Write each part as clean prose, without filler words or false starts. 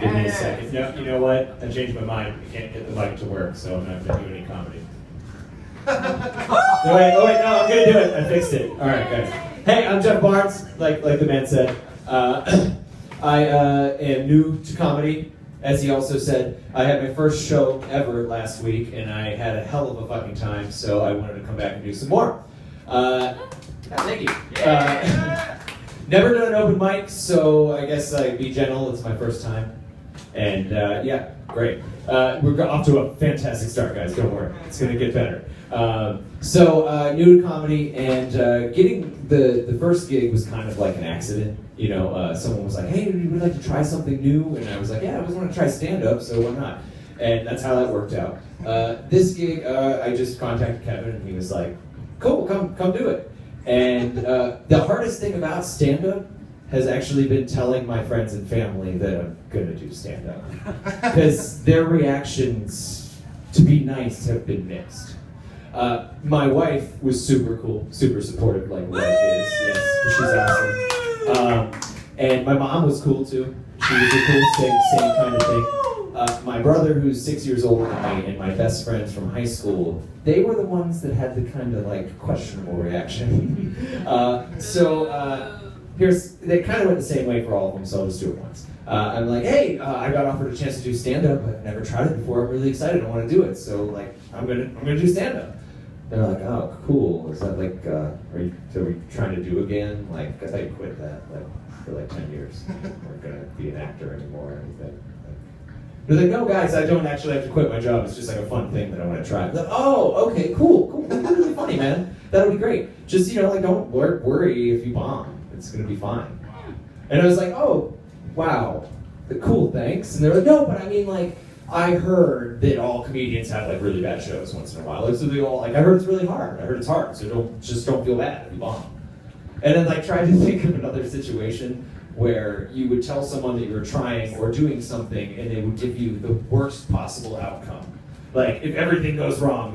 Give me a second. No, you know what? I changed my mind. I can't get the mic to work, so I'm not going to do any comedy. No, wait, no, I'm going to do it. I fixed it. All right, guys. Hey, I'm Geoff Barnes, like the man said. I am new to comedy. As he also said, I had my first show ever last week, and I had a hell of a fucking time, so I wanted to come back and do some more. Thank you. Never done an open mic, so I guess I'd be gentle. It's my first time. And yeah, great. We're off to a fantastic start, guys. Don't worry. It's going to get better. So new to comedy, and getting the first gig was kind of like an accident. You know, someone was like, hey, would you like to try something new? And I was like, yeah, I always want to try stand-up, so why not? And that's how that worked out. This gig, I just contacted Kevin, and he was like, cool, come do it. And the hardest thing about stand-up has actually been telling my friends and family that I'm gonna do stand-up. Because their reactions, to be nice, have been mixed. My wife was super cool, super supportive, like wife is, yes, she's awesome. And my mom was cool too. She was a cool, same kind of thing. My brother, who's 6 years older than me, and my best friends from high school, they were the ones that had the kind of like questionable reaction. They kind of went the same way for all of them, so I'll just do it once. I'm like, hey, I got offered a chance to do stand-up. I've never tried it before. I'm really excited. I want to do it. So like, I'm gonna do stand-up. They're like, oh, cool. Is that like, are you trying to do again? Like, I thought you quit that like for like 10 years. You weren't gonna be an actor anymore or anything. They're like, no, guys, I don't actually have to quit my job. It's just like a fun thing that I want to try. I'm like, oh, okay, cool. You're really funny, man. That'll be great. Just, like, don't worry if you bomb. It's going to be fine. And I was like, oh, wow. Cool, thanks. And they're like, no, but I mean, like, I heard that all comedians have, like, really bad shows once in a while. So they all, like, I heard it's really hard. I heard it's hard. So don't feel bad if you bomb. And then, like, tried to think of another situation where you would tell someone that you were trying or doing something and they would give you the worst possible outcome. Like, if everything goes wrong,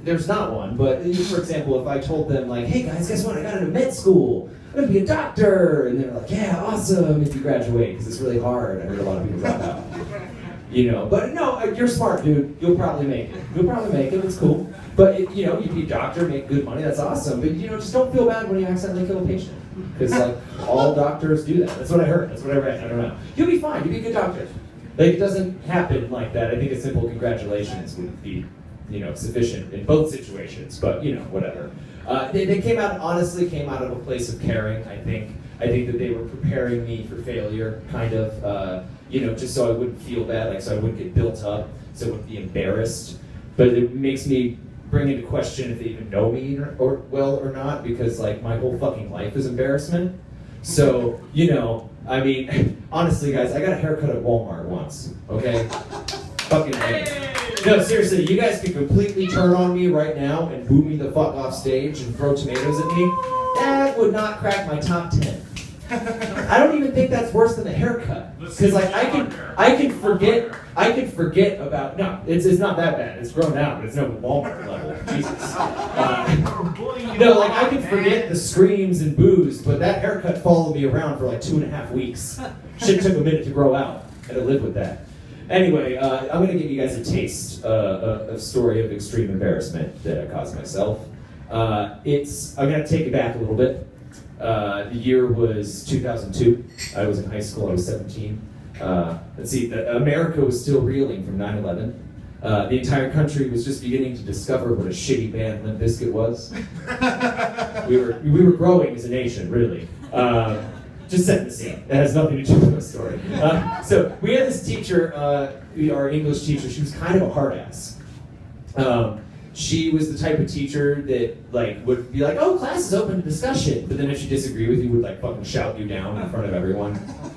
there's not one, but for example, if I told them, like, hey guys, guess what, I got into med school, I'm gonna be a doctor, and they're like, yeah, awesome if you graduate, because it's really hard. I heard a lot of people drop out. But no, you're smart, dude, you'll probably make it. It's cool. But, you be a doctor, make good money, that's awesome, but, just don't feel bad when you accidentally kill a patient. Because, like, all doctors do that. That's what I heard. That's what I read. I don't know. You'll be fine. You'll be a good doctor. Like, it doesn't happen like that. I think a simple congratulations would be, sufficient in both situations. But, whatever. They honestly came out of a place of caring, I think. I think that they were preparing me for failure, kind of, just so I wouldn't feel bad, like, so I wouldn't get built up, so I wouldn't be embarrassed. But it makes me bring into question if they even know me or not, because like my whole fucking life is embarrassment. So, I mean, honestly guys, I got a haircut at Walmart once, okay? Fucking hey. No, seriously, you guys could completely turn on me right now and boo me the fuck off stage and throw tomatoes at me. That would not crack my top 10. I don't even think that's worse than the haircut. Because like I can forget about, no, it's not that bad. It's grown out, but it's no Walmart level. Jesus. Like I can forget the screams and boos, but that haircut followed me around for like 2.5 weeks. Shit took a minute to grow out. I had to live with that. Anyway, I'm going to give you guys a taste, a story of extreme embarrassment that I caused myself. I'm going to take it back a little bit. The year was 2002. I was in high school. I was 17. America was still reeling from 9/11. The entire country was just beginning to discover what a shitty band Limp Bizkit was. We were growing as a nation, really. Just setting the scene. It has nothing to do with the story. So we had this teacher, our English teacher. She was kind of a hard ass. She was the type of teacher that would be like, oh, class is open to discussion. But then if she disagreed with you, would fucking shout you down in front of everyone,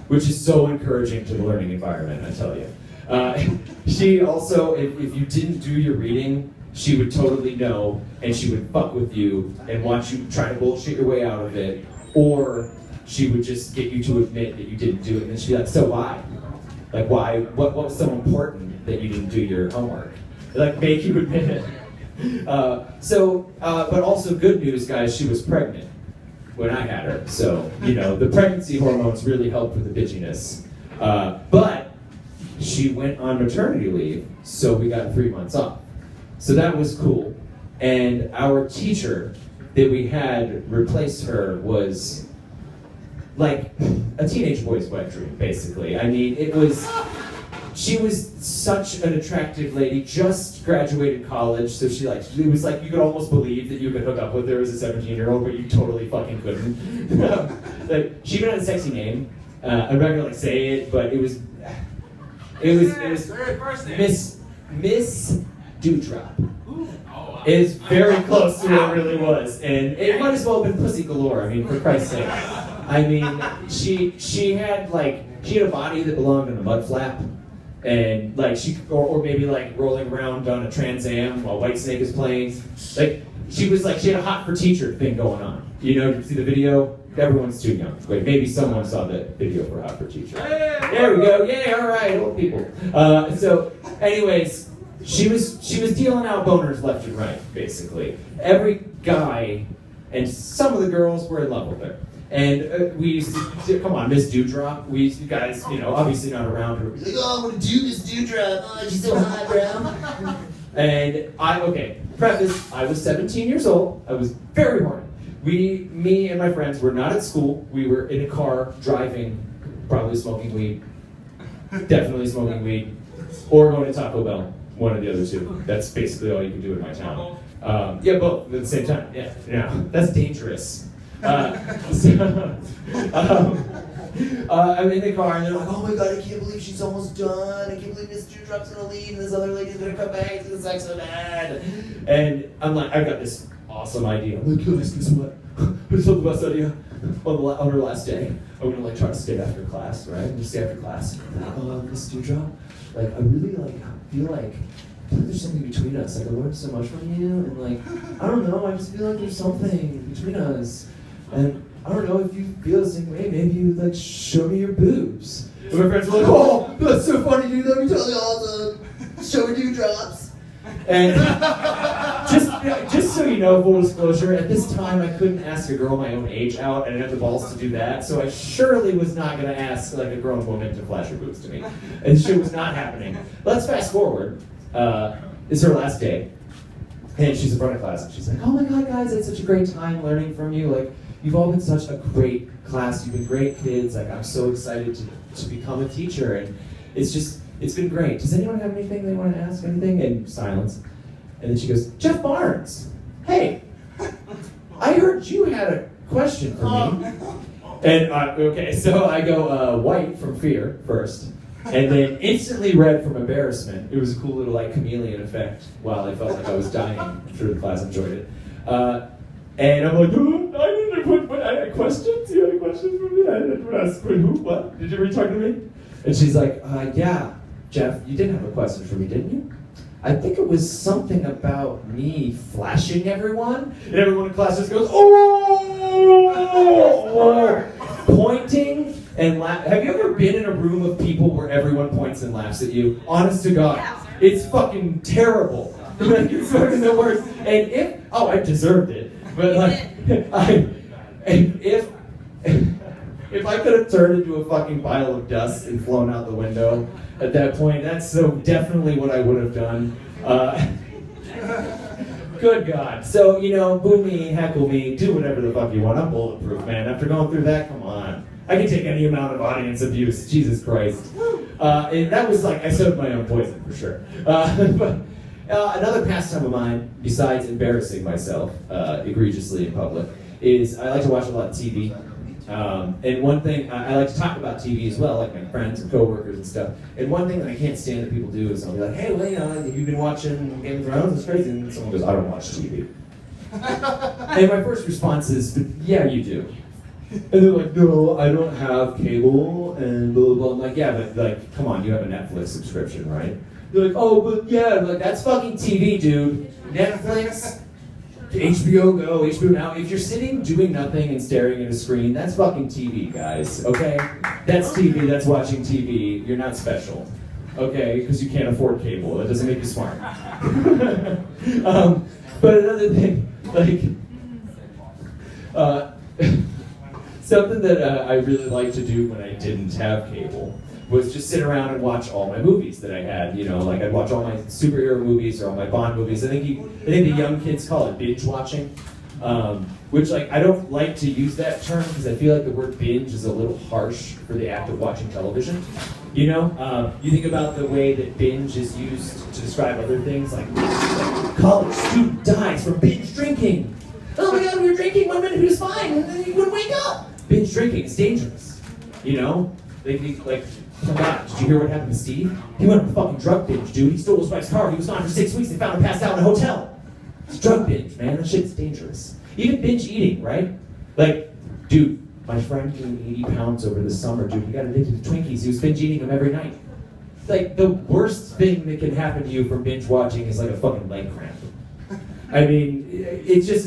which is so encouraging to the learning environment, I tell you. She also, if you didn't do your reading, she would totally know, and she would fuck with you and watch you try to bullshit your way out of it, or she would just get you to admit that you didn't do it, and then she'd be like, so why? Like, why? What was so important that you didn't do your homework? Make you admit it. But also good news, guys, she was pregnant when I had her. So, the pregnancy hormones really helped with the bitchiness. But she went on maternity leave, so we got 3 months off. So that was cool. And our teacher that we had replace her was like a teenage boy's wet dream, basically. I mean, she was such an attractive lady, just graduated college, so it was like you could almost believe that you could hook up with her as a 17-year-old, but you totally fucking couldn't. Like, she even had a sexy name. I'm not gonna say it, but it was Miss Dewdrop. It is very close to what it really was, and it might as well have been Pussy Galore. I mean, for Christ's sake. I mean, she had a body that belonged in a mud flap, and or maybe like rolling around on a Trans Am while Whitesnake is playing. Like she had a hot for teacher thing going on. You know, did you see the video? Everyone's too young. Wait, maybe someone saw the video for hot for teacher. There we go. Yay! All right, old people. So, anyways. She was dealing out boners left and right, basically. Every guy and some of the girls were in love with her. And we used to, come on, Miss Dewdrop. We used to, guys, obviously not around her. We'd be like, oh, I'm gonna do Miss Dewdrop. Oh, she's so hot, bro. And preface, I was 17 years old. I was very horny. Me and my friends were not at school. We were in a car driving, probably smoking weed, definitely smoking weed, or going to Taco Bell. One of the other two. That's basically all you can do in my town. Yeah, both at the same time. Yeah, that's dangerous. I'm in the car and they're like, oh my god, I can't believe she's almost done. I can't believe Miss Dewdrop's gonna leave and this other lady's gonna come back. It's gonna suck so bad. And I'm like, I've got this awesome idea. I'm like, guess what? Who's the best idea? On her last day, I'm gonna try to stay after class, right? I'm gonna stay after class. Miss Dewdrop, I really feel like there's something between us. I learned so much from you, and I don't know. I just feel like there's something between us, and I don't know if you feel the same way. Maybe you show me your boobs. And my friends were like, oh, that's so funny, dude. That'd be totally awesome. Show me Dewdrops. And just so you know, full disclosure, at this time I couldn't ask a girl my own age out. I didn't have the balls to do that, so I surely was not going to ask a grown woman to flash her boobs to me. And shit was not happening. Let's fast forward. It's her last day, and she's in front of class, and she's like, oh my god, guys, I had such a great time learning from you. You've all been such a great class. You've been great kids. I'm so excited to become a teacher, and it's been great. Does anyone have anything they want to ask? Anything? And silence. And then she goes, Geoff Barnes, hey, I heard you had a question for me. And okay, so I go white from fear first, and then instantly red from embarrassment. It was a cool little chameleon effect while I felt like I was dying. I'm sure the class enjoyed it. And I'm like, I had questions? You had questions for me? I didn't ask, who? What? Did you ever talk to me? And she's like, yeah, Geoff, you did have a question for me, didn't you? I think it was something about me flashing everyone. And everyone in class just goes, oh! Pointing and laughing. Have you ever been in a room of people where everyone points and laughs at you? Honest to God. It's fucking terrible. It's fucking the worst. And I deserved it. But if I could have turned into a fucking pile of dust and flown out the window at that point, that's so definitely what I would have done. Good God. So, boo me, heckle me, do whatever the fuck you want. I'm bulletproof, man. After going through that, come on. I can take any amount of audience abuse. Jesus Christ. And that was I sowed my own poison, for sure. But another pastime of mine, besides embarrassing myself egregiously in public, is I like to watch a lot of TV. And one thing, I like to talk about TV as well, like my friends and coworkers and stuff. And one thing that I can't stand that people do is I'll be like, hey, well, have you been watching Game of Thrones? It's crazy. And someone goes, I don't watch TV. And my first response is, yeah, you do. And they're like, no, I don't have cable, and blah, blah, blah. I'm like, yeah, but come on, you have a Netflix subscription, right? They're like, oh, but yeah, that's fucking TV, dude. Netflix, HBO Go, HBO Now. If you're sitting doing nothing and staring at a screen, that's fucking TV, guys, okay? That's TV, that's watching TV. You're not special, okay? Because you can't afford cable. That doesn't make you smart. But another thing, something that I really liked to do when I didn't have cable was just sit around and watch all my movies that I had. You know, like I'd watch all my superhero movies or all my Bond movies. I think the young kids call it binge watching, which like I don't like to use that term because I feel like the word binge is a little harsh for the act of watching television. You know, you think about the way that binge is used to describe other things, like college student dies from binge drinking. Oh my God, we were drinking 1 minute, he was fine, and then he wouldn't wake up. Binge drinking is dangerous. You know, like, oh my God, did you hear what happened to Steve? He went on a fucking drug binge, dude. He stole his wife's car. He was gone for 6 weeks. They found him passed out in a hotel. It's drug binge, man. That shit's dangerous. Even binge eating, right? Like, dude, my friend gained 80 pounds over the summer, dude. He got addicted to Twinkies. He was binge eating them every night. Like, the worst thing that can happen to you from binge watching is like a fucking leg cramp. I mean, it's just...